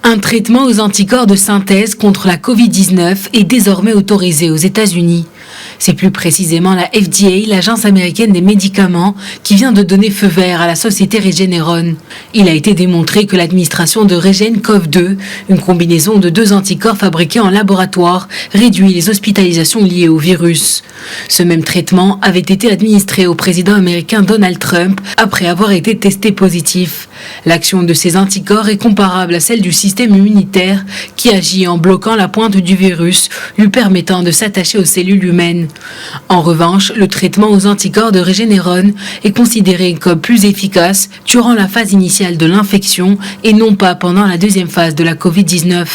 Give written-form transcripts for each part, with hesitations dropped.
Un traitement aux anticorps de synthèse contre la Covid-19 est désormais autorisé aux États-Unis. C'est plus précisément la FDA, l'agence américaine des médicaments, qui vient de donner feu vert à la société Regeneron. Il a été démontré que l'administration de REGEN-COV2, une combinaison de 2 anticorps fabriqués en laboratoire, réduit les hospitalisations liées au virus. Ce même traitement avait été administré au président américain Donald Trump après avoir été testé positif. L'action de ces anticorps est comparable à celle du système immunitaire qui agit en bloquant la pointe du virus, lui permettant de s'attacher aux cellules humaines. En revanche, le traitement aux anticorps de Regeneron est considéré comme plus efficace durant la phase initiale de l'infection et non pas pendant la deuxième phase de la Covid-19.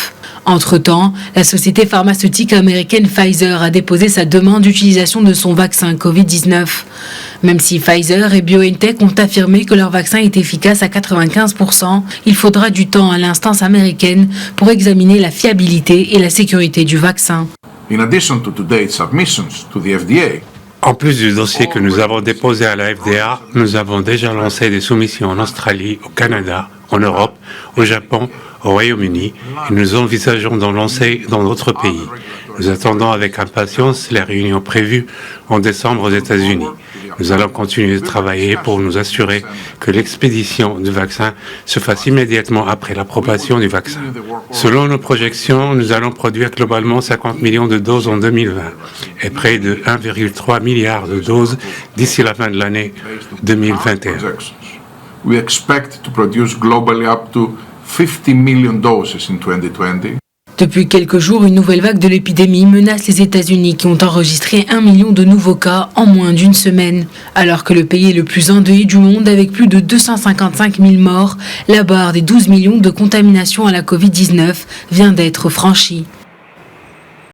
Entre-temps, la société pharmaceutique américaine Pfizer a déposé sa demande d'utilisation de son vaccin Covid-19. Même si Pfizer et BioNTech ont affirmé que leur vaccin est efficace à 95%, il faudra du temps à l'instance américaine pour examiner la fiabilité et la sécurité du vaccin. In addition to today's submissions to the FDA, En plus du dossier que nous avons déposé à la FDA, nous avons déjà lancé des soumissions en Australie, au Canada, en Europe, au Japon, au Royaume-Uni, et nous envisageons d'en lancer dans d'autres pays. Nous attendons avec impatience les réunions prévues en décembre aux États-Unis. Nous allons continuer de travailler pour nous assurer que l'expédition du vaccin se fasse immédiatement après l'approbation du vaccin. Selon nos projections, nous allons produire globalement 50 millions de doses en 2020 et près de 1,3 milliard de doses d'ici la fin de l'année 2021. we expect to produce globally up to 50 million doses in 2020. Depuis quelques jours, une nouvelle vague de l'épidémie menace les États-Unis qui ont enregistré 1 million de nouveaux cas en moins d'une semaine. Alors que le pays est le plus endeuillé du monde avec plus de 255 000 morts, la barre des 12 millions de contaminations à la Covid-19 vient d'être franchie.